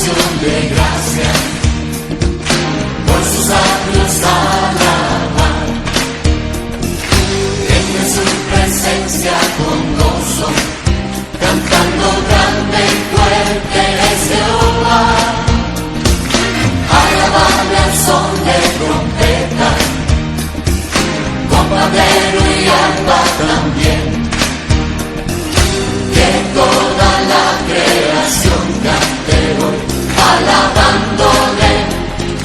acción de gracia, por sus atrios alabar, en su presencia con gozo, cantando grande y fuerte es Jehová, alabable al son de trompeta, con pandero y arpa también, que toda la creación cante hoy, alabándole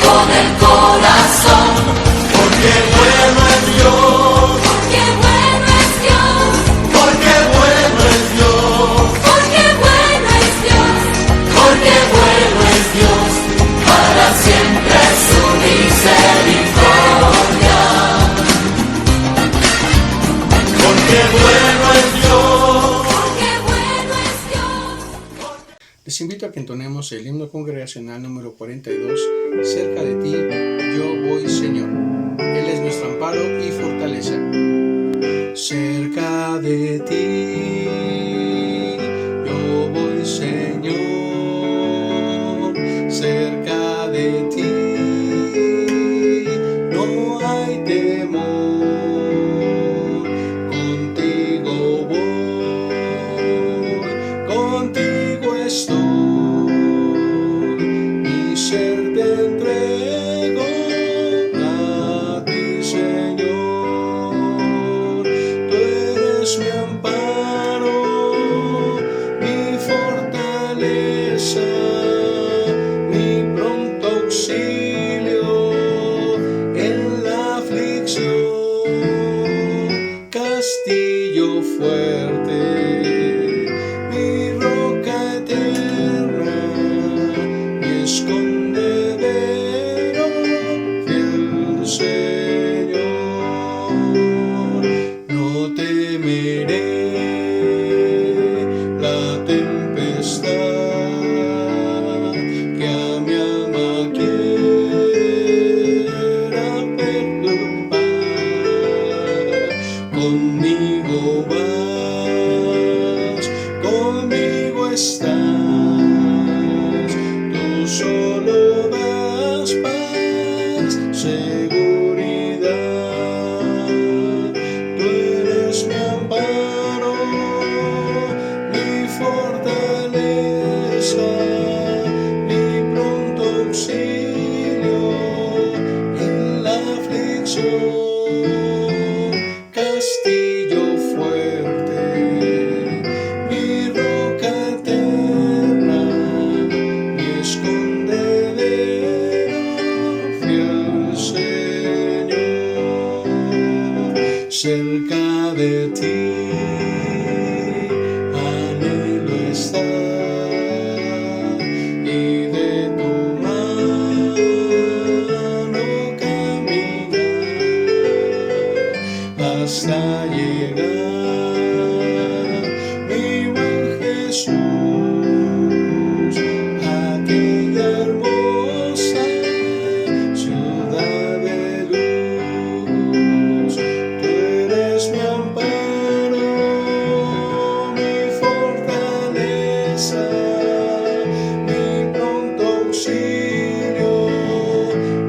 con el corazón, porque bueno es Dios, porque bueno es Dios, porque bueno es Dios, porque bueno es Dios, porque bueno es Dios, para siempre su misericordia, porque bueno es Dios. porque bueno es Dios. Les invito a que entonemos el himno congregacional número 42, cerca de ti, yo voy Señor. Él es nuestro amparo y fortaleza. Cerca de ti, yo voy Señor. Cerca de ti, no hay temor. Contigo voy, contigo estoy, mi ser te entrego a ti, Señor. Tú eres mi amparo, mi fortaleza, mi pronto auxilio en la aflicción, castillo fuerte, mi roca eterna, mi escondedero, fiel Señor. No temeré la tempestad que a mi alma quiera perturbar. Conmigo vas, conmigo estás, tú solo das paz, seguridad. Tú eres mi amparo, mi fortaleza, mi pronto auxilio en la aflicción, castillo fuerte, mi roca eterna, mi escondedero, fiel Señor. Cerca de ti, anhelo estar, y de tu mano caminar hasta llegar, mi buen Jesús, a aquella hermosa ciudad de luz. Tú eres mi amparo, mi fortaleza, mi pronto auxilio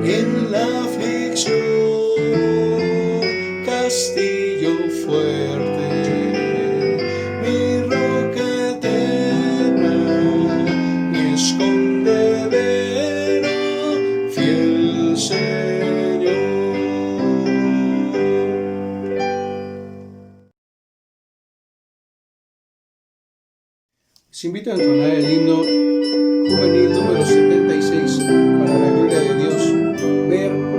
en la aflicción, castillo fuerte, mi roca eterna, mi escondedero, fiel Señor. Les invito a entonar el himno juvenil número 76 para la gloria de Dios,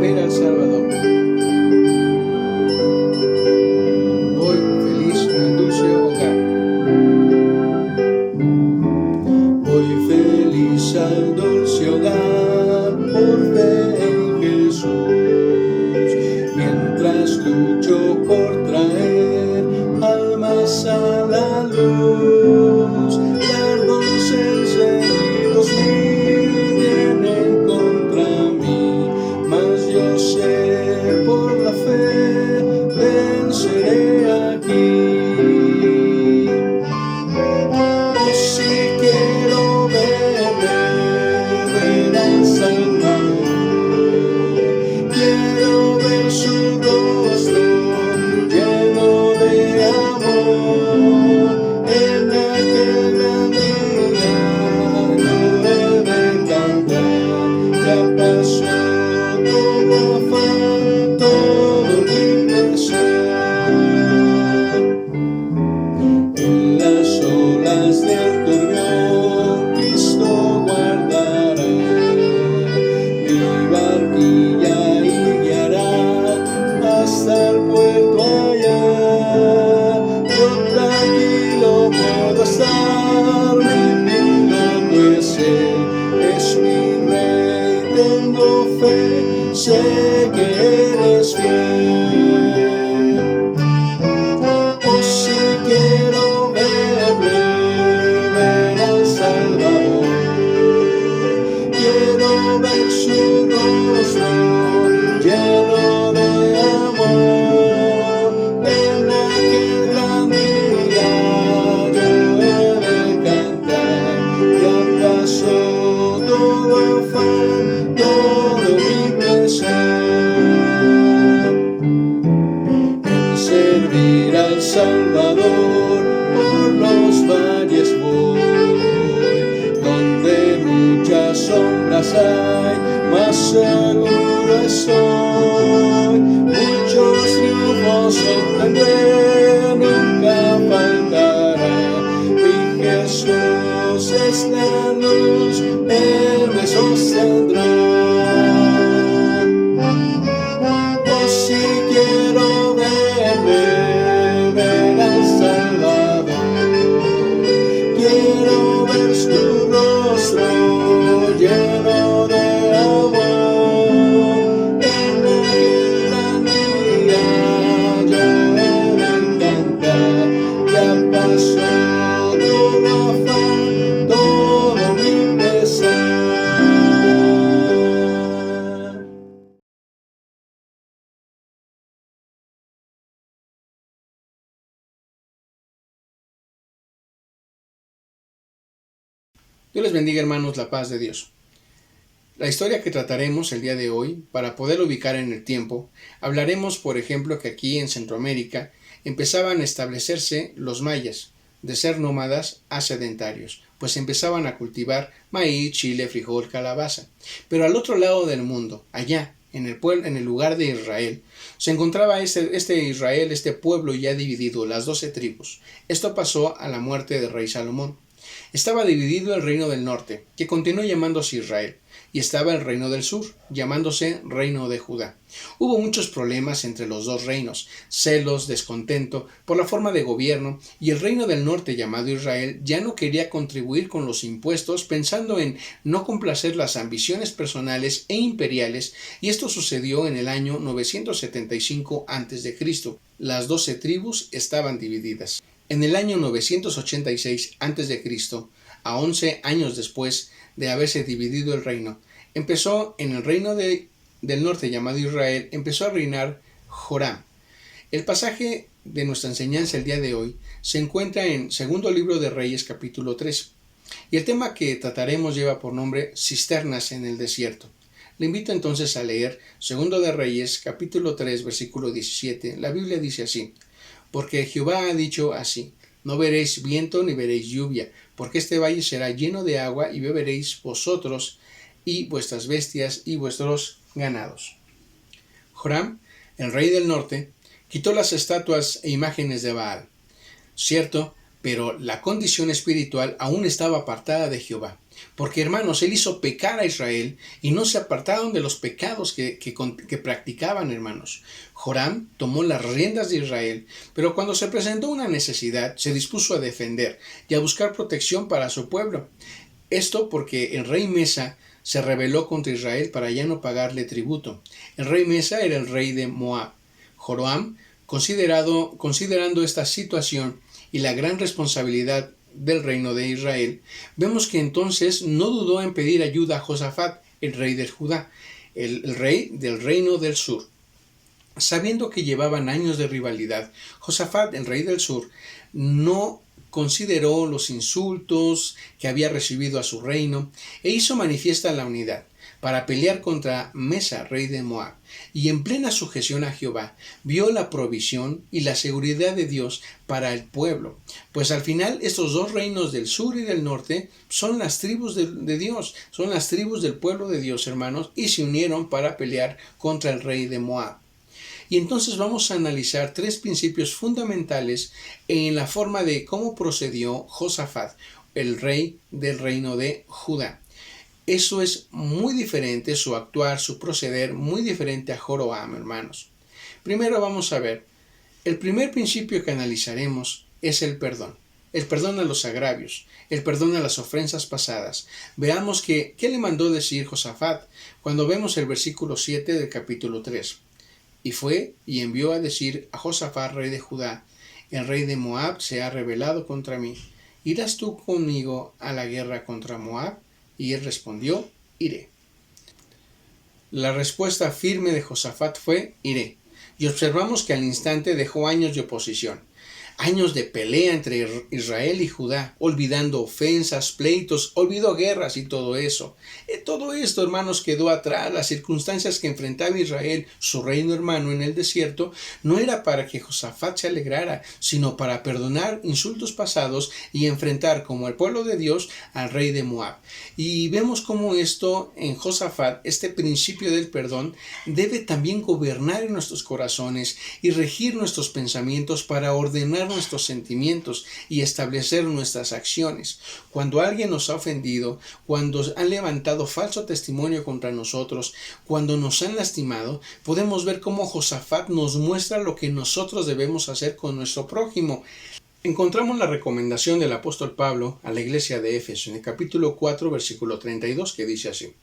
ver al Salvador. Voy feliz al dulce hogar. Voy feliz al dulce hogar por fe en Jesús, mientras lucho por traer almas a la luz. Dardos encendidos vienen contra mí, mas yo sé antes voy, donde muchas sombras hay, más seguro estoy. Muchos triunfos obtendré, nunca faltará. Mi Jesús es la luz, Él me sostendrá. Oh, si quiero verme, ver al Salvador, quiero ver su rostro lleno de amor. En aquel gran día yo he de cantar, ya pasó todo afán, todo mi pesar. Dios les bendiga, hermanos, la paz de Dios. La historia que trataremos el día de hoy, para poder ubicar en el tiempo, hablaremos, por ejemplo, que aquí en Centroamérica empezaban a establecerse los mayas, de ser nómadas a sedentarios, pues empezaban a cultivar maíz, chile, frijol, calabaza. Pero al otro lado del mundo, allá, en el lugar de Israel, se encontraba este pueblo ya dividido, las 12 tribus. Esto pasó a la muerte del rey Salomón. Estaba dividido el reino del norte, que continuó llamándose Israel, y estaba el reino del sur, llamándose Reino de Judá. Hubo muchos problemas entre los dos reinos, celos, descontento por la forma de gobierno, y el reino del norte, llamado Israel, ya no quería contribuir con los impuestos, pensando en no complacer las ambiciones personales e imperiales, y esto sucedió en el año 975 a.C. Las 12 tribus estaban divididas. En el año 986 a.C., a 11 años después de haberse dividido el reino, empezó en el reino del norte llamado Israel, empezó a reinar Joram. El pasaje de nuestra enseñanza el día de hoy se encuentra en Segundo Libro de Reyes, capítulo 3, y el tema que trataremos lleva por nombre Cisternas en el desierto. Le invito entonces a leer Segundo de Reyes, capítulo 3, versículo 17. La Biblia dice así: porque Jehová ha dicho así: no veréis viento ni veréis lluvia, porque este valle será lleno de agua, y beberéis vosotros y vuestras bestias y vuestros ganados. Joram, el rey del norte, quitó las estatuas e imágenes de Baal. Cierto, pero la condición espiritual aún estaba apartada de Jehová. Porque, hermanos, él hizo pecar a Israel y no se apartaron de los pecados que practicaban, hermanos. Joram tomó las riendas de Israel, pero cuando se presentó una necesidad, se dispuso a defender y a buscar protección para su pueblo. Esto porque el rey Mesa se rebeló contra Israel para ya no pagarle tributo. El rey Mesa era el rey de Moab. Joram, considerando esta situación y la gran responsabilidad del reino de Israel, vemos que entonces no dudó en pedir ayuda a Josafat, el rey de Judá, el rey del reino del sur. Sabiendo que llevaban años de rivalidad, Josafat, el rey del sur, no consideró los insultos que había recibido a su reino e hizo manifiesta la unidad para pelear contra Mesa, rey de Moab, y en plena sujeción a Jehová vio la provisión y la seguridad de Dios para el pueblo, pues al final estos dos reinos del sur y del norte son las tribus de Dios, son las tribus del pueblo de Dios, hermanos, y se unieron para pelear contra el rey de Moab. Y entonces vamos a analizar tres principios fundamentales en la forma de cómo procedió Josafat, el rey del reino de Judá. Eso es muy diferente, su actuar, su proceder, muy diferente a Joram, hermanos. Primero vamos a ver, el primer principio que analizaremos es el perdón a los agravios, el perdón a las ofensas pasadas. Veamos ¿qué le mandó decir Josafat cuando vemos el versículo 7 del capítulo 3. Y fue y envió a decir a Josafat, rey de Judá: el rey de Moab se ha rebelado contra mí. ¿Irás tú conmigo a la guerra contra Moab? Y él respondió: iré. La respuesta firme de Josafat fue: iré. Y observamos que al instante dejó años de oposición. Años de pelea entre Israel y Judá, olvidando ofensas, pleitos, olvidó guerras y todo eso. Todo esto, hermanos, quedó atrás. Las circunstancias que enfrentaba Israel, su reino hermano, en el desierto, no era para que Josafat se alegrara, sino para perdonar insultos pasados y enfrentar como el pueblo de Dios al rey de Moab. Y vemos cómo esto en Josafat, este principio del perdón, debe también gobernar en nuestros corazones y regir nuestros pensamientos para ordenar nuestros sentimientos y establecer nuestras acciones. Cuando alguien nos ha ofendido, cuando han levantado falso testimonio contra nosotros, cuando nos han lastimado, podemos ver cómo Josafat nos muestra lo que nosotros debemos hacer con nuestro prójimo. Encontramos la recomendación del apóstol Pablo a la iglesia de Éfeso en el capítulo 4, versículo 32, que dice así: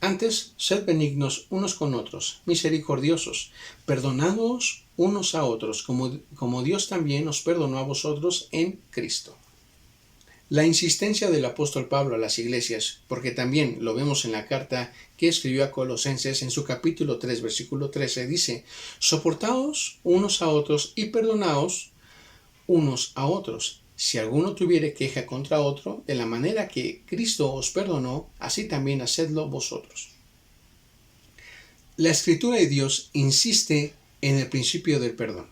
Antes, sed benignos unos con otros, misericordiosos, perdonándoos unos a otros, como Dios también os perdonó a vosotros en Cristo. La insistencia del apóstol Pablo a las iglesias, porque también lo vemos en la carta que escribió a Colosenses en su capítulo 3, versículo 13, dice: Soportaos unos a otros y perdonaos unos a otros. Si alguno tuviere queja contra otro, de la manera que Cristo os perdonó, así también hacedlo vosotros. La Escritura de Dios insiste en el principio del perdón.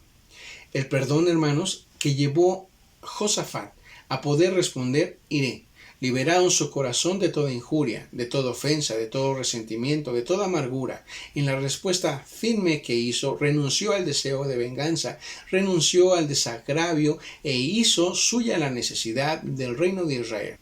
El perdón, hermanos, que llevó Josafat a poder responder: iré. Liberaron su corazón de toda injuria, de toda ofensa, de todo resentimiento, de toda amargura. En la respuesta firme que hizo, renunció al deseo de venganza, renunció al desagravio e hizo suya la necesidad del reino de Israel.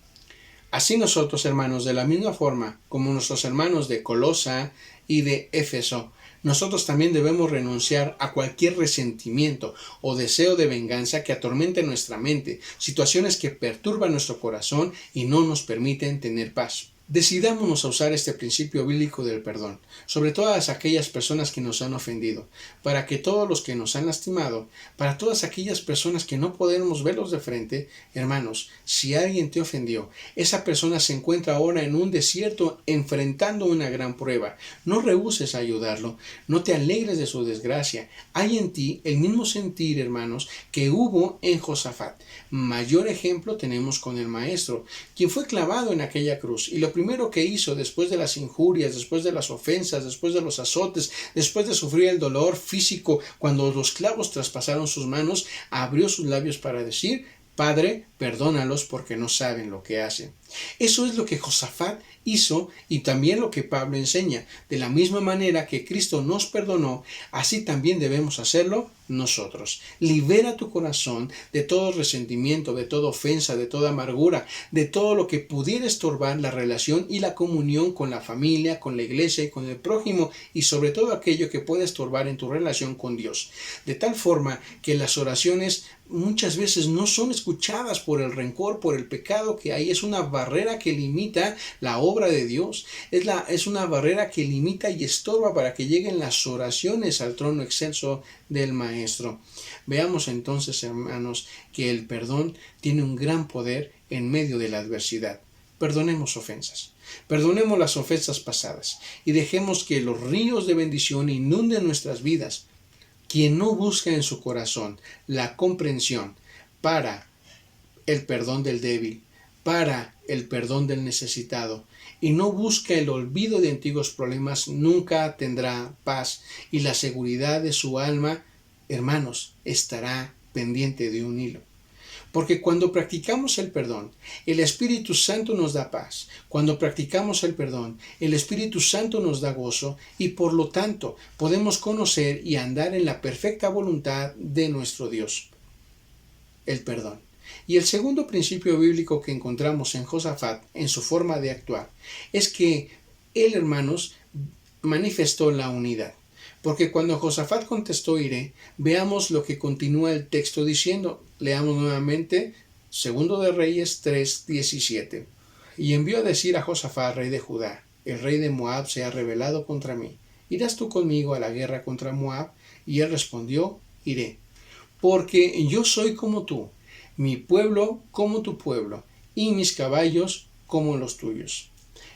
Así nosotros, hermanos, de la misma forma como nuestros hermanos de Colosa y de Éfeso, nosotros también debemos renunciar a cualquier resentimiento o deseo de venganza que atormente nuestra mente, situaciones que perturban nuestro corazón y no nos permiten tener paz. Decidámonos a usar este principio bíblico del perdón, sobre todas aquellas personas que nos han ofendido, para que todos los que nos han lastimado, para todas aquellas personas que no podemos verlos de frente, hermanos, si alguien te ofendió, esa persona se encuentra ahora en un desierto enfrentando una gran prueba. No rehúses a ayudarlo, no te alegres de su desgracia. Hay en ti el mismo sentir, hermanos, que hubo en Josafat. Mayor ejemplo tenemos con el Maestro, quien fue clavado en aquella cruz, y lo primero que hizo después de las injurias, después de las ofensas, después de los azotes, después de sufrir el dolor físico, cuando los clavos traspasaron sus manos, abrió sus labios para decir: Padre, perdónalos porque no saben lo que hacen. Eso es lo que Josafat hizo y también lo que Pablo enseña. De la misma manera que Cristo nos perdonó, así también debemos hacerlo nosotros. Libera tu corazón de todo resentimiento, de toda ofensa, de toda amargura, de todo lo que pudiera estorbar la relación y la comunión con la familia, con la iglesia y con el prójimo, y sobre todo aquello que puede estorbar en tu relación con Dios. De tal forma que las oraciones muchas veces no son escuchadas por el rencor, por el pecado que hay. Es una barrera que limita la obra de Dios. Es una barrera que limita y estorba para que lleguen las oraciones al trono excelso del Maestro. Veamos entonces, hermanos, que el perdón tiene un gran poder en medio de la adversidad. Perdonemos ofensas. Perdonemos las ofensas pasadas y dejemos que los ríos de bendición inunden nuestras vidas. Quien no busca en su corazón la comprensión para el perdón del débil, para el perdón del necesitado, y no busca el olvido de antiguos problemas, nunca tendrá paz, y la seguridad de su alma, hermanos, estará pendiente de un hilo. Porque cuando practicamos el perdón, el Espíritu Santo nos da paz. Cuando practicamos el perdón, el Espíritu Santo nos da gozo y por lo tanto podemos conocer y andar en la perfecta voluntad de nuestro Dios. El perdón. Y el segundo principio bíblico que encontramos en Josafat, en su forma de actuar, es que él, hermanos, manifestó la unidad. Porque cuando Josafat contestó: iré, veamos lo que continúa el texto diciendo. Leamos nuevamente 2 de Reyes 3:17. Y envió a decir a Josafat, rey de Judá: el rey de Moab se ha rebelado contra mí. ¿Irás tú conmigo a la guerra contra Moab? Y él respondió: iré, porque yo soy como tú, mi pueblo como tu pueblo, y mis caballos como los tuyos.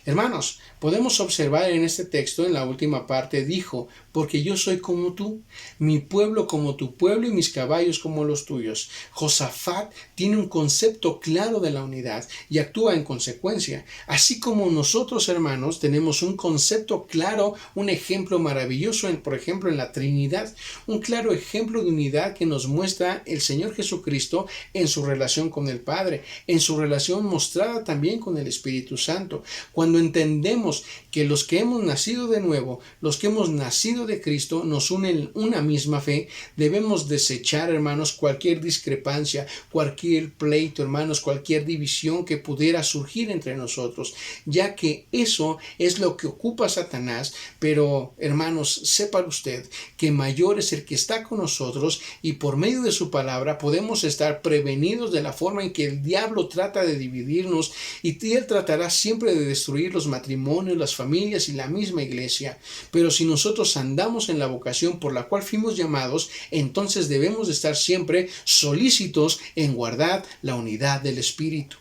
Hermanos, podemos observar en este texto, en la última parte, dijo, porque yo soy como tú, mi pueblo como tu pueblo y mis caballos como los tuyos. Josafat tiene un concepto claro de la unidad y actúa en consecuencia. Así como nosotros, hermanos, tenemos un concepto claro, un ejemplo maravilloso, por ejemplo, en la Trinidad, un claro ejemplo de unidad que nos muestra el Señor Jesucristo en su relación con el Padre, en su relación mostrada también con el Espíritu Santo. Cuando entendemos que los que hemos nacido de nuevo, los que hemos nacido de Cristo, nos unen una misma fe, debemos desechar, hermanos, cualquier discrepancia, cualquier pleito, hermanos, cualquier división que pudiera surgir entre nosotros, ya que eso es lo que ocupa Satanás. Pero, hermanos, sepa usted que mayor es el que está con nosotros, y por medio de su palabra podemos estar prevenidos de la forma en que el diablo trata de dividirnos, y él tratará siempre de destruir los matrimonios, las familias y la misma iglesia. Pero si nosotros andamos en la vocación por la cual fuimos llamados, entonces debemos estar siempre solícitos en guardar la unidad del Espíritu.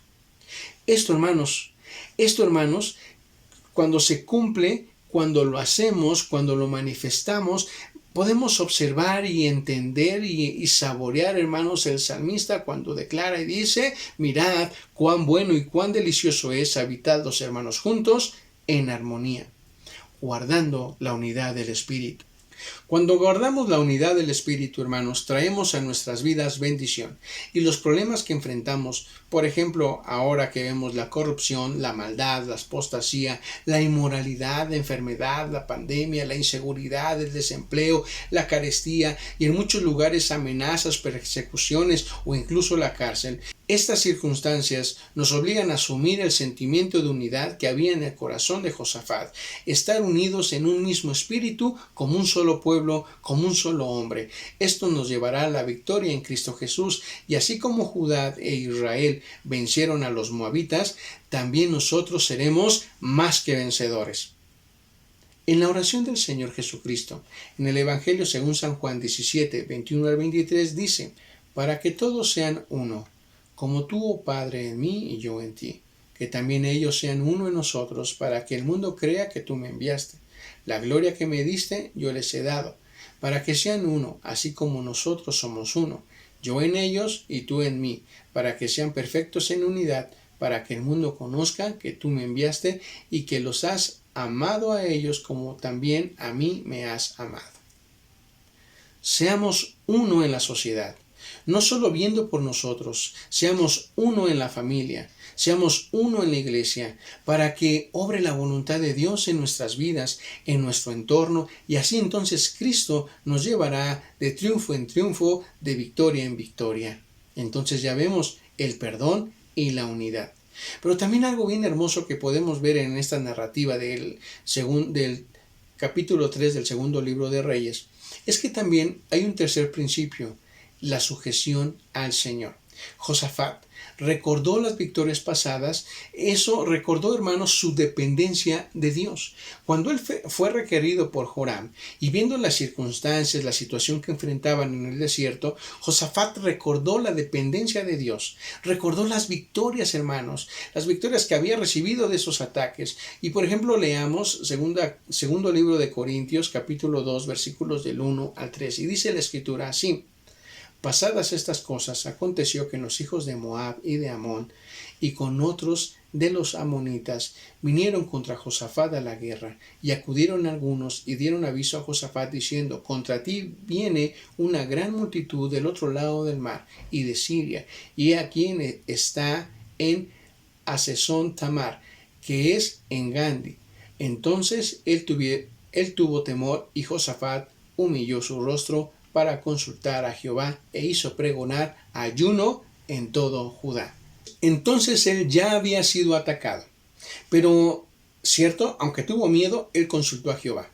Esto, hermanos, cuando se cumple, cuando lo hacemos, cuando lo manifestamos, podemos observar y entender y saborear, hermanos, el salmista cuando declara y dice, mirad cuán bueno y cuán delicioso es habitar los hermanos juntos en armonía, guardando la unidad del Espíritu. Cuando guardamos la unidad del Espíritu, hermanos, traemos a nuestras vidas bendición. Y los problemas que enfrentamos, por ejemplo, ahora que vemos la corrupción, la maldad, la apostasía, la inmoralidad, la enfermedad, la pandemia, la inseguridad, el desempleo, la carestía y en muchos lugares amenazas, persecuciones o incluso la cárcel, estas circunstancias nos obligan a asumir el sentimiento de unidad que había en el corazón de Josafat, estar unidos en un mismo espíritu, como un solo pueblo, como un solo hombre. Esto nos llevará a la victoria en Cristo Jesús, y así como Judá e Israel vencieron a los moabitas, también nosotros seremos más que vencedores. En la oración del Señor Jesucristo, en el Evangelio según San Juan 17, 21 al 23, dice, para que todos sean uno, como tú, oh Padre, en mí y yo en ti, que también ellos sean uno en nosotros, para que el mundo crea que tú me enviaste. La gloria que me diste yo les he dado, para que sean uno, así como nosotros somos uno, yo en ellos y tú en mí, para que sean perfectos en unidad, para que el mundo conozca que tú me enviaste y que los has amado a ellos como también a mí me has amado. Seamos uno en la sociedad. No solo viendo por nosotros, seamos uno en la familia, seamos uno en la iglesia, para que obre la voluntad de Dios en nuestras vidas, en nuestro entorno, y así entonces Cristo nos llevará de triunfo en triunfo, de victoria en victoria. Entonces ya vemos el perdón y la unidad. Pero también algo bien hermoso que podemos ver en esta narrativa del capítulo 3 del segundo libro de Reyes, es que también hay un tercer principio, la sujeción al Señor. Josafat recordó las victorias pasadas, eso recordó, hermanos, su dependencia de Dios. Cuando él fue requerido por Joram y viendo las circunstancias, la situación que enfrentaban en el desierto, Josafat recordó la dependencia de Dios, recordó las victorias, hermanos, las victorias que había recibido de esos ataques. Y por ejemplo, leamos segundo libro de Corintios, capítulo 2, versículos del 1 al 3, y dice la Escritura así: pasadas estas cosas, aconteció que los hijos de Moab y de Amón, y con otros de los amonitas, vinieron contra Josafat a la guerra, y acudieron algunos y dieron aviso a Josafat diciendo: contra ti viene una gran multitud del otro lado del mar y de Siria, y aquí está en Hasezón Tamar, que es en Gandi. Entonces él tuvo temor, y Josafat humilló su rostro para consultar a Jehová, e hizo pregonar ayuno en todo Judá. Entonces él ya había sido atacado, pero, cierto, aunque tuvo miedo, él consultó a Jehová.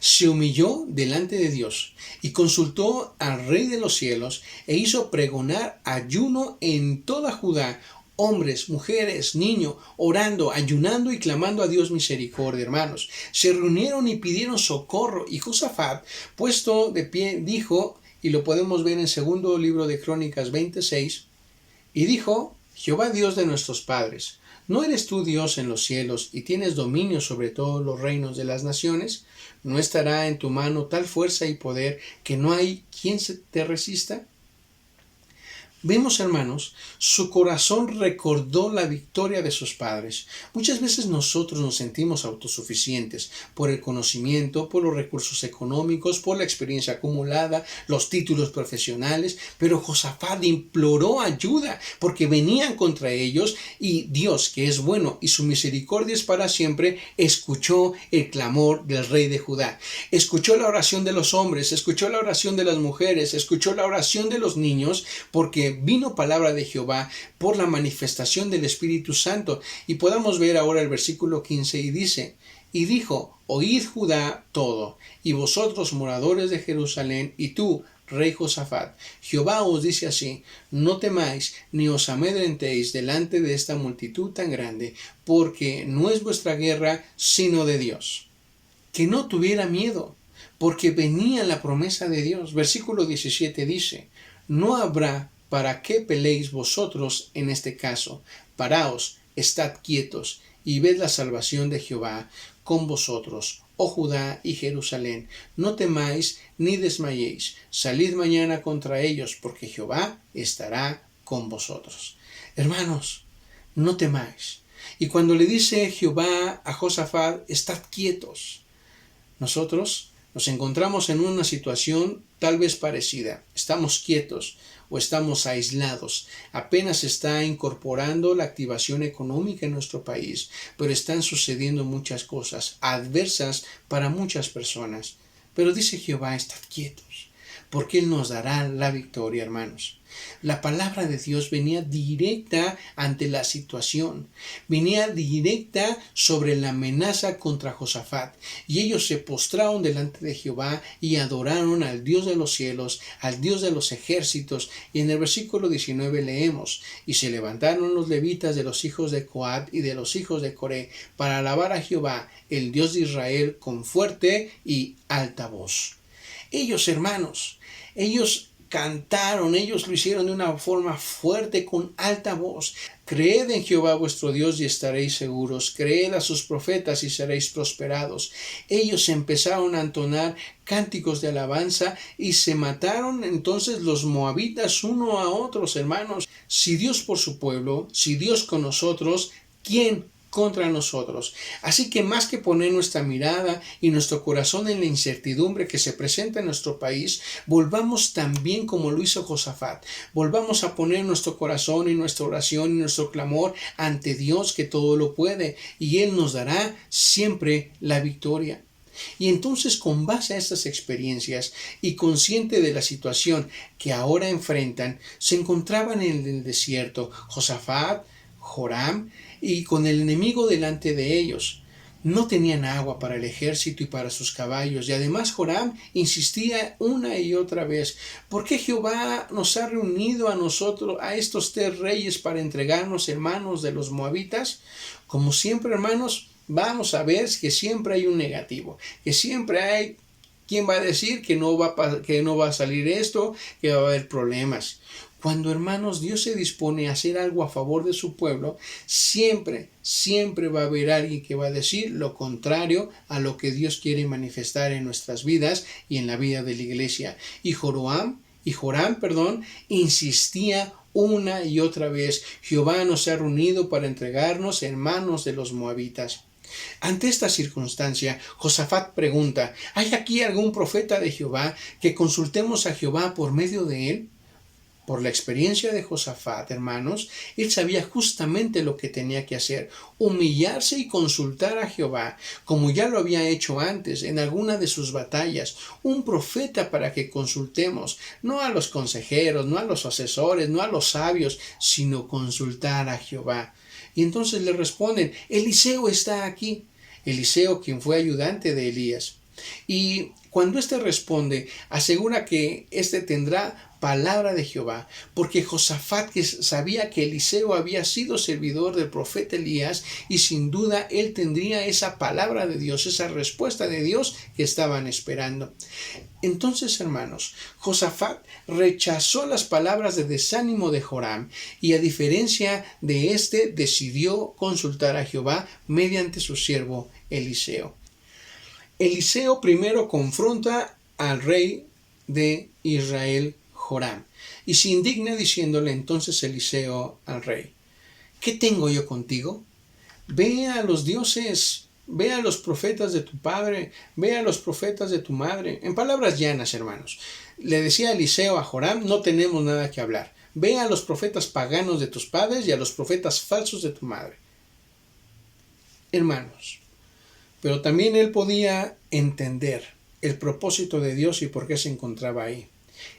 Se humilló delante de Dios y consultó al Rey de los cielos, e hizo pregonar ayuno en toda Judá, hombres, mujeres, niños, orando, ayunando y clamando a Dios misericordia, hermanos. Se reunieron y pidieron socorro, y Josafat, puesto de pie, dijo, y lo podemos ver en segundo libro de Crónicas 26, y dijo: Jehová Dios de nuestros padres, ¿no eres tú Dios en los cielos y tienes dominio sobre todos los reinos de las naciones? ¿No estará en tu mano tal fuerza y poder que no hay quien te resista? Vemos, hermanos, su corazón recordó la victoria de sus padres. Muchas veces nosotros nos sentimos autosuficientes por el conocimiento, por los recursos económicos, por la experiencia acumulada, los títulos profesionales, pero Josafat imploró ayuda porque venían contra ellos y Dios, que es bueno y su misericordia es para siempre, escuchó el clamor del rey de Judá. Escuchó la oración de los hombres, escuchó la oración de las mujeres, escuchó la oración de los niños, porque vino palabra de Jehová por la manifestación del Espíritu Santo. Y podamos ver ahora el versículo 15 y dice, y dijo, oíd Judá todo, y vosotros moradores de Jerusalén, y tú, rey Josafat, Jehová os dice así, no temáis ni os amedrentéis delante de esta multitud tan grande, porque no es vuestra guerra, sino de Dios. Que no tuviera miedo, porque venía la promesa de Dios. Versículo 17 dice, no habrá para qué peleéis vosotros en este caso. Paraos, estad quietos, y ved la salvación de Jehová con vosotros, oh Judá y Jerusalén. No temáis ni desmayéis. Salid mañana contra ellos, porque Jehová estará con vosotros. Hermanos, no temáis. Y cuando le dice Jehová a Josafat, estad quietos, nosotros nos encontramos en una situación tal vez parecida. Estamos quietos o estamos aislados. Apenas se está incorporando la activación económica en nuestro país, pero están sucediendo muchas cosas adversas para muchas personas. Pero dice Jehová, estad quietos, porque Él nos dará la victoria, hermanos. La palabra de Dios venía directa ante la situación, venía directa sobre la amenaza contra Josafat, y ellos se postraron delante de Jehová y adoraron al Dios de los cielos, al Dios de los ejércitos. Y en el versículo 19 leemos, y se levantaron los levitas de los hijos de Coat y de los hijos de Coré para alabar a Jehová, el Dios de Israel, con fuerte y alta voz. Ellos, hermanos, ellos cantaron, ellos lo hicieron de una forma fuerte, con alta voz. Creed en Jehová vuestro Dios y estaréis seguros. Creed a sus profetas y seréis prosperados. Ellos empezaron a entonar cánticos de alabanza y se mataron entonces los moabitas uno a otros, hermanos. Si Dios por su pueblo, si Dios con nosotros, ¿quién contra nosotros? Así que más que poner nuestra mirada y nuestro corazón en la incertidumbre que se presenta en nuestro país, volvamos también como lo hizo Josafat. Volvamos a poner nuestro corazón y nuestra oración y nuestro clamor ante Dios, que todo lo puede, y Él nos dará siempre la victoria. Y entonces, con base a estas experiencias y consciente de la situación que ahora enfrentan, se encontraban en el desierto Josafat, Joram, y con el enemigo delante de ellos. No tenían agua para el ejército y para sus caballos, y además Joram insistía una y otra vez, ¿por qué Jehová nos ha reunido a nosotros, a estos 3 reyes, para entregarnos en manos de los moabitas? Como siempre, hermanos, vamos a ver que siempre hay un negativo, que siempre hay quien va a decir que no va a salir esto, que va a haber problemas. Cuando, hermanos, Dios se dispone a hacer algo a favor de su pueblo, siempre va a haber alguien que va a decir lo contrario a lo que Dios quiere manifestar en nuestras vidas y en la vida de la iglesia. Y Joram, insistía una y otra vez, Jehová nos ha reunido para entregarnos en manos de los moabitas. Ante esta circunstancia, Josafat pregunta, ¿hay aquí algún profeta de Jehová que consultemos a Jehová por medio de él? Por la experiencia de Josafat, hermanos, él sabía justamente lo que tenía que hacer, humillarse y consultar a Jehová, como ya lo había hecho antes en alguna de sus batallas, un profeta para que consultemos, no a los consejeros, no a los asesores, no a los sabios, sino consultar a Jehová. Y entonces le responden, Eliseo está aquí. Eliseo, quien fue ayudante de Elías. Y cuando éste responde, asegura que éste tendrá palabra de Jehová, porque Josafat que sabía que Eliseo había sido servidor del profeta Elías y sin duda él tendría esa palabra de Dios, esa respuesta de Dios que estaban esperando. Entonces, hermanos, Josafat rechazó las palabras de desánimo de Joram y a diferencia de éste decidió consultar a Jehová mediante su siervo Eliseo. Eliseo primero confronta al rey de Israel, Joram, y se indigna diciéndole entonces Eliseo al rey: ¿qué tengo yo contigo? Ve a los dioses, ve a los profetas de tu padre, ve a los profetas de tu madre. En palabras llanas, hermanos, le decía Eliseo a Joram: no tenemos nada que hablar. Ve a los profetas paganos de tus padres y a los profetas falsos de tu madre. Hermanos, pero también él podía entender el propósito de Dios y por qué se encontraba ahí.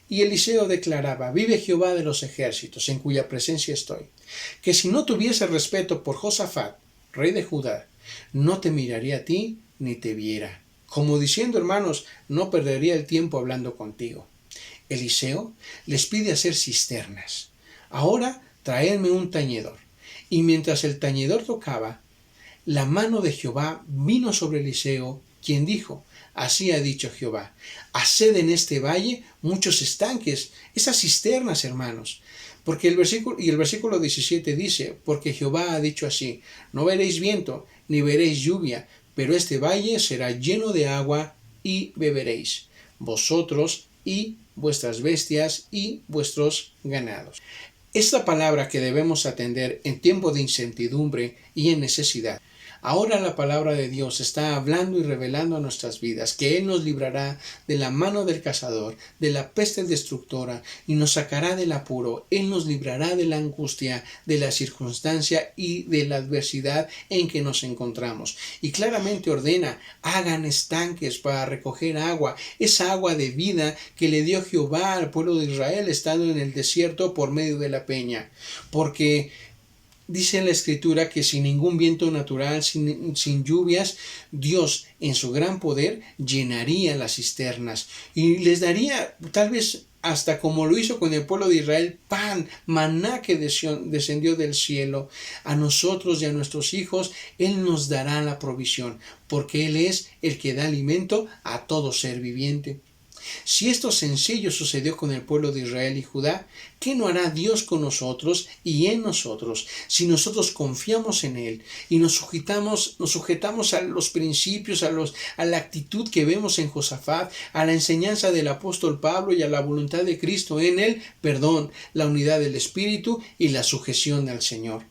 Y Eliseo declaraba: vive Jehová de los ejércitos, en cuya presencia estoy, que si no tuviese respeto por Josafat, rey de Judá, no te miraría a ti ni te viera. Como diciendo, hermanos, no perdería el tiempo hablando contigo. Eliseo les pide hacer cisternas. Ahora traedme un tañedor. Y mientras el tañedor tocaba, la mano de Jehová vino sobre Eliseo, quien dijo: así ha dicho Jehová, haced en este valle muchos estanques, esas cisternas, hermanos. Porque el versículo 17 dice: porque Jehová ha dicho así, no veréis viento, ni veréis lluvia, pero este valle será lleno de agua y beberéis, vosotros y vuestras bestias y vuestros ganados. Esta palabra que debemos atender en tiempo de incertidumbre y en necesidad. Ahora la palabra de Dios está hablando y revelando a nuestras vidas que Él nos librará de la mano del cazador, de la peste destructora y nos sacará del apuro. Él nos librará de la angustia, de la circunstancia y de la adversidad en que nos encontramos. Y claramente ordena: hagan estanques para recoger agua, esa agua de vida que le dio Jehová al pueblo de Israel estando en el desierto por medio de la peña. Porque dice en la Escritura que sin ningún viento natural, sin lluvias, Dios en su gran poder llenaría las cisternas y les daría, tal vez hasta como lo hizo con el pueblo de Israel, pan, maná que descendió del cielo. A nosotros y a nuestros hijos Él nos dará la provisión, porque Él es el que da alimento a todo ser viviente. Si esto sencillo sucedió con el pueblo de Israel y Judá, ¿qué no hará Dios con nosotros y en nosotros si nosotros confiamos en Él y nos sujetamos a los principios, a la actitud que vemos en Josafat, a la enseñanza del apóstol Pablo y a la voluntad de Cristo en Él, la unidad del Espíritu y la sujeción al Señor?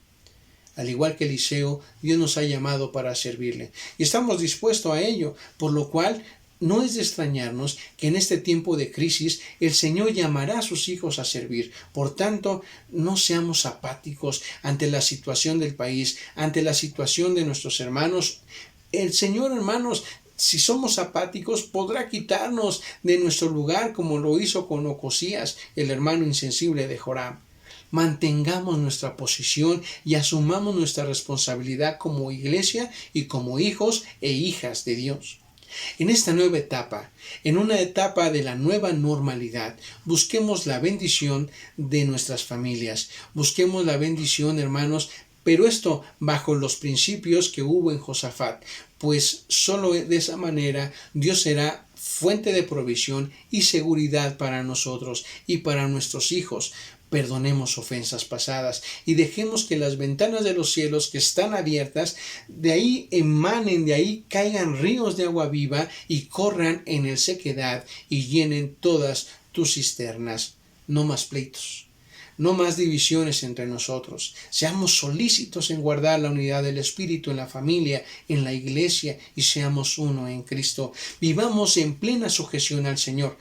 Al igual que Eliseo, Dios nos ha llamado para servirle y estamos dispuestos a ello, por lo cual no es de extrañarnos que en este tiempo de crisis el Señor llamará a sus hijos a servir. Por tanto, no seamos apáticos ante la situación del país, ante la situación de nuestros hermanos. El Señor, hermanos, si somos apáticos, podrá quitarnos de nuestro lugar como lo hizo con Ocosías, el hermano insensible de Joram. Mantengamos nuestra posición y asumamos nuestra responsabilidad como iglesia y como hijos e hijas de Dios. En esta nueva etapa, en una etapa de la nueva normalidad, busquemos la bendición de nuestras familias, busquemos la bendición, hermanos, pero esto bajo los principios que hubo en Josafat, pues solo de esa manera Dios será fuente de provisión y seguridad para nosotros y para nuestros hijos. Perdonemos ofensas pasadas y dejemos que las ventanas de los cielos que están abiertas, de ahí emanen, de ahí caigan ríos de agua viva y corran en el sequedad y llenen todas tus cisternas. No más pleitos, no más divisiones entre nosotros. Seamos solícitos en guardar la unidad del Espíritu en la familia, en la iglesia y seamos uno en Cristo. Vivamos en plena sujeción al Señor.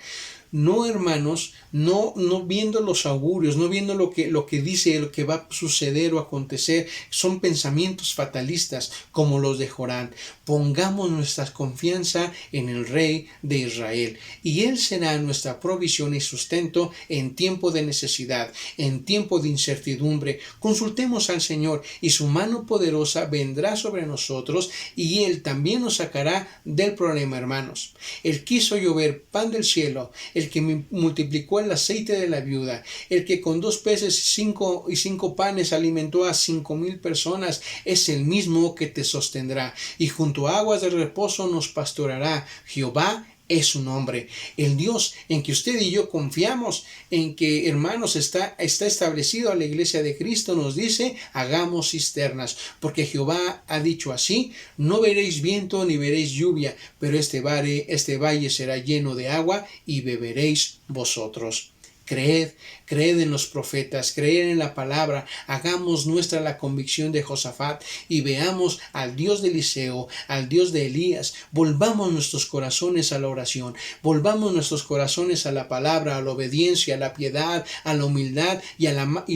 No, hermanos, no viendo los augurios, no viendo lo que dice, lo que va a suceder o acontecer, son pensamientos fatalistas como los de Joram. Pongamos nuestra confianza en el Rey de Israel y Él será nuestra provisión y sustento en tiempo de necesidad, en tiempo de incertidumbre. Consultemos al Señor y su mano poderosa vendrá sobre nosotros y Él también nos sacará del problema, hermanos. Él quiso llover pan del cielo. el que multiplicó el aceite de la viuda, el que con 2 peces y 5 panes alimentó a 5,000 personas, es el mismo que te sostendrá, y junto a aguas de reposo nos pastorará. Jehová es su nombre. El Dios en que usted y yo confiamos, en que, hermanos, está establecido a la iglesia de Cristo, nos dice, hagamos cisternas, porque Jehová ha dicho así: no veréis viento ni veréis lluvia, pero este valle será lleno de agua y beberéis vosotros. Creed en los profetas, creed en la palabra, hagamos nuestra la convicción de Josafat y veamos al Dios de Eliseo, al Dios de Elías. Volvamos nuestros corazones a la oración, volvamos nuestros corazones a la palabra, a la obediencia, a la piedad, a la humildad, y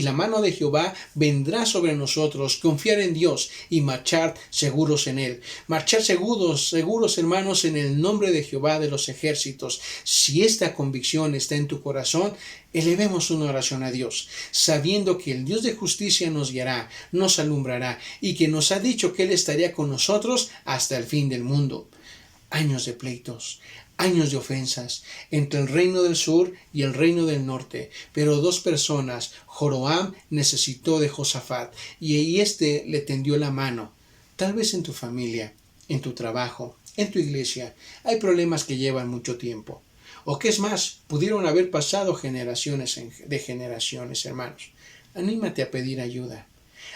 la mano de Jehová vendrá sobre nosotros. Confiar en Dios y marchar seguros en Él. Marchar seguros, hermanos, en el nombre de Jehová de los ejércitos. Si esta convicción está en tu corazón, elevemos una oración a Dios, sabiendo que el Dios de justicia nos guiará, nos alumbrará, y que nos ha dicho que Él estaría con nosotros hasta el fin del mundo. Años de pleitos, años de ofensas entre el reino del sur y el reino del norte, pero 2 personas, Joroam necesitó de Josafat, y éste le tendió la mano. Tal vez en tu familia, en tu trabajo, en tu iglesia, hay problemas que llevan mucho tiempo. O que es más, pudieron haber pasado generaciones de generaciones, hermanos. Anímate a pedir ayuda.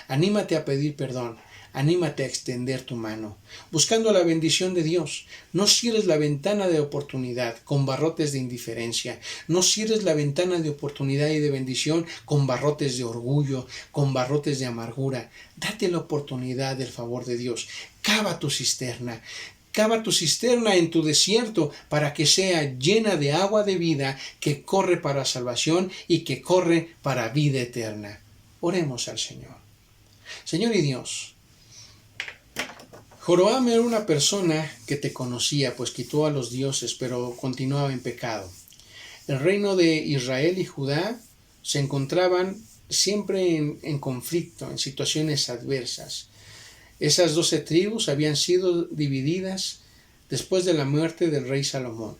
Anímate a pedir perdón. Anímate a extender tu mano, buscando la bendición de Dios. No cierres la ventana de oportunidad con barrotes de indiferencia. No cierres la ventana de oportunidad y de bendición con barrotes de orgullo, con barrotes de amargura. Date la oportunidad del favor de Dios. Cava tu cisterna. Cava tu cisterna en tu desierto para que sea llena de agua de vida que corre para salvación y que corre para vida eterna. Oremos al Señor. Señor y Dios, Joroam era una persona que te conocía, pues quitó a los dioses, pero continuaba en pecado. El reino de Israel y Judá se encontraban siempre en conflicto, en situaciones adversas. Esas 12 tribus habían sido divididas después de la muerte del rey Salomón.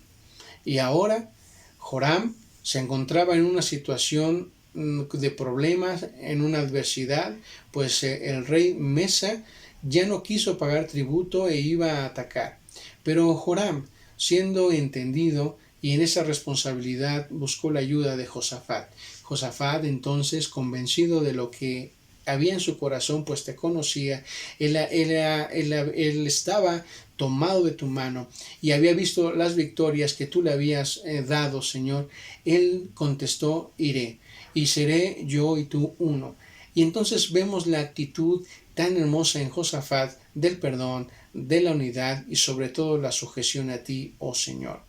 Y ahora Joram se encontraba en una situación de problemas, en una adversidad, pues el rey Mesa ya no quiso pagar tributo e iba a atacar. Pero Joram, siendo entendido y en esa responsabilidad, buscó la ayuda de Josafat. Josafat, entonces, convencido de lo que había en su corazón, pues te conocía, él estaba tomado de tu mano y había visto las victorias que tú le habías dado, Señor. Él contestó: iré, y seré yo y tú uno. Y entonces vemos la actitud tan hermosa en Josafat del perdón, de la unidad y sobre todo la sujeción a ti, oh Señor.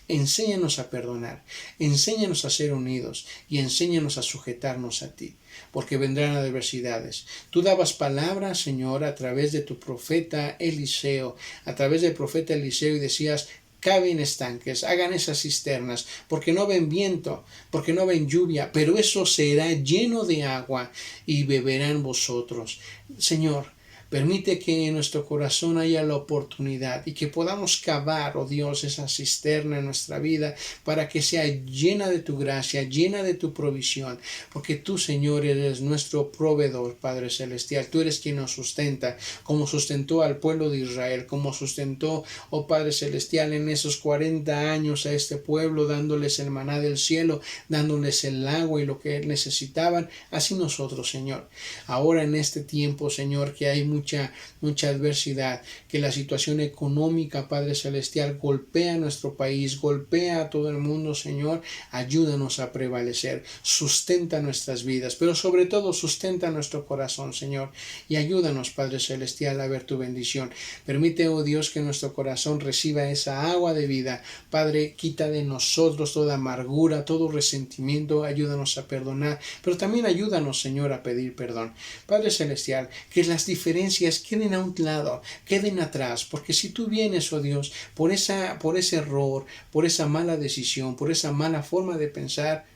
Enséñanos a perdonar, enséñanos a ser unidos y enséñanos a sujetarnos a ti, porque vendrán adversidades. Tú dabas palabra, Señor, a través de tu profeta Eliseo, y decías: caven estanques, hagan esas cisternas, porque no ven viento, porque no ven lluvia, pero eso será lleno de agua y beberán vosotros. Señor, permite que en nuestro corazón haya la oportunidad y que podamos cavar, oh Dios, esa cisterna en nuestra vida para que sea llena de tu gracia, llena de tu provisión, porque tú, Señor, eres nuestro proveedor, Padre Celestial. Tú eres quien nos sustenta, como sustentó al pueblo de Israel, como sustentó, oh Padre Celestial, en esos 40 años a este pueblo, dándoles el maná del cielo, dándoles el agua y lo que necesitaban. Así nosotros, Señor. Ahora en este tiempo, Señor, que hay mucha adversidad, que la situación económica, Padre Celestial, golpea a nuestro país, golpea a todo el mundo, Señor, ayúdanos a prevalecer, sustenta nuestras vidas, pero sobre todo sustenta nuestro corazón, Señor, y ayúdanos, Padre Celestial, a ver tu bendición. Permite, oh Dios, que nuestro corazón reciba esa agua de vida. Padre, quita de nosotros toda amargura, todo resentimiento, ayúdanos a perdonar, pero también ayúdanos, Señor, a pedir perdón. Padre Celestial, que las diferencias queden a un lado, queden atrás, porque si tú vienes, oh Dios, por ese error, por esa mala decisión, por esa mala forma de pensar,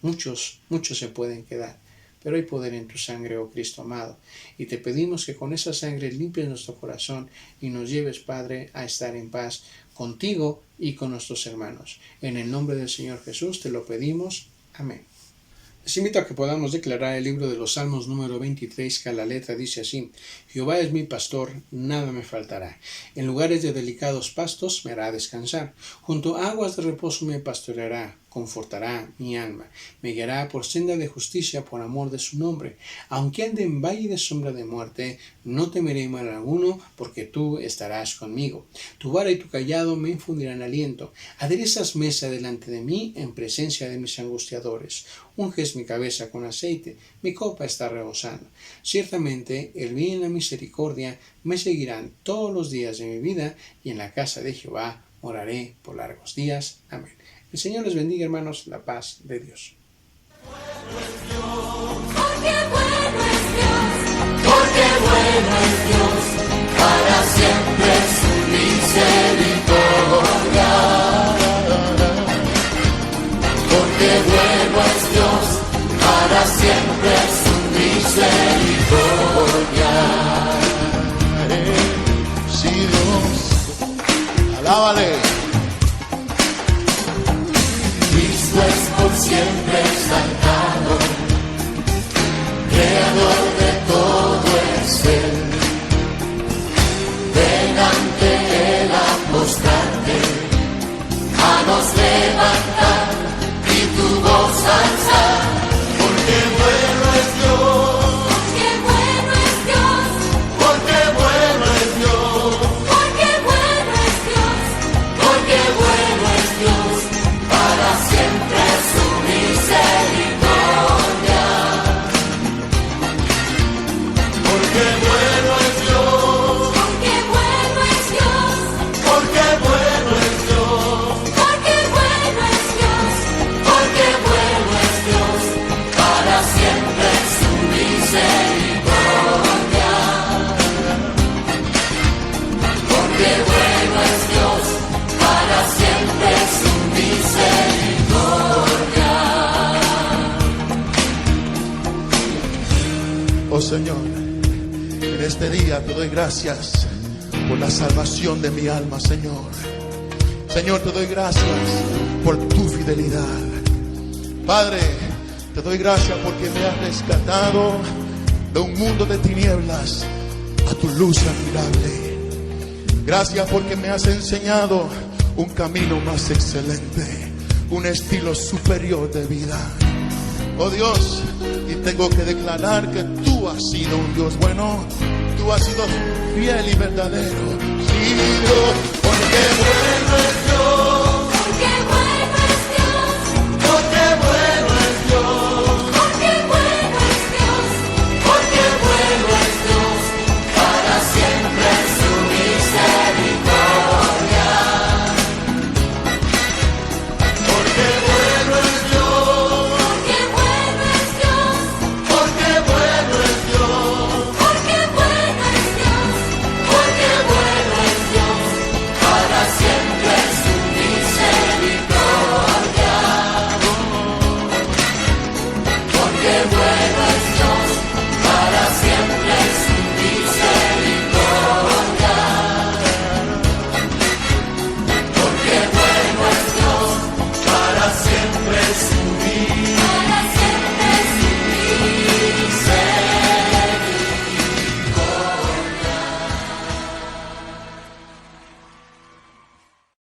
muchos se pueden quedar. Pero hay poder en tu sangre, oh Cristo amado, y te pedimos que con esa sangre limpies nuestro corazón y nos lleves, Padre, a estar en paz contigo y con nuestros hermanos. En el nombre del Señor Jesús te lo pedimos. Amén. Les invito a que podamos declarar el libro de los Salmos número 23, que a la letra dice así: Jehová es mi pastor, nada me faltará. En lugares de delicados pastos me hará descansar. Junto a aguas de reposo me pastoreará, confortará mi alma. Me guiará por senda de justicia por amor de su nombre. Aunque ande en valle de sombra de muerte, no temeré mal alguno, porque tú estarás conmigo. Tu vara y tu cayado me infundirán aliento. Aderezas mesa delante de mí en presencia de mis angustiadores. Unges mi cabeza con aceite, mi copa está rebosando. Ciertamente el bien y la misericordia me seguirán todos los días de mi vida, y en la casa de Jehová moraré por largos días. Amén. El Señor les bendiga, hermanos, la paz de Dios. Porque bueno es Dios, Porque bueno es Dios, para siempre su misericordia. Porque bueno es Dios, para siempre su misericordia. Sí, Dios, alábale. Cristo es por siempre exaltado, Creador de todo el ser. Ven ante Él a postrarte, manos levantar y tu voz alzar. Porque bueno es Dios, porque bueno es Dios, porque bueno es Dios, porque bueno es Dios, porque bueno es Dios, para siempre su misericordia. Porque bueno es Dios, porque bueno es Dios, porque bueno es Dios, porque bueno es Dios, porque bueno es Dios, para siempre su misericordia. Porque bueno es Dios, para siempre su misericordia. Oh Señor, en este día te doy gracias por la salvación de mi alma, Señor. Señor, te doy gracias por tu fidelidad. Padre, te doy gracias porque me has rescatado de un mundo de tinieblas a tu luz admirable. Gracias porque me has enseñado un camino más excelente, un estilo superior de vida. Oh Dios, y tengo que declarar que tú has sido un Dios bueno, tú has sido fiel y verdadero. Sí, Dios, porque bueno es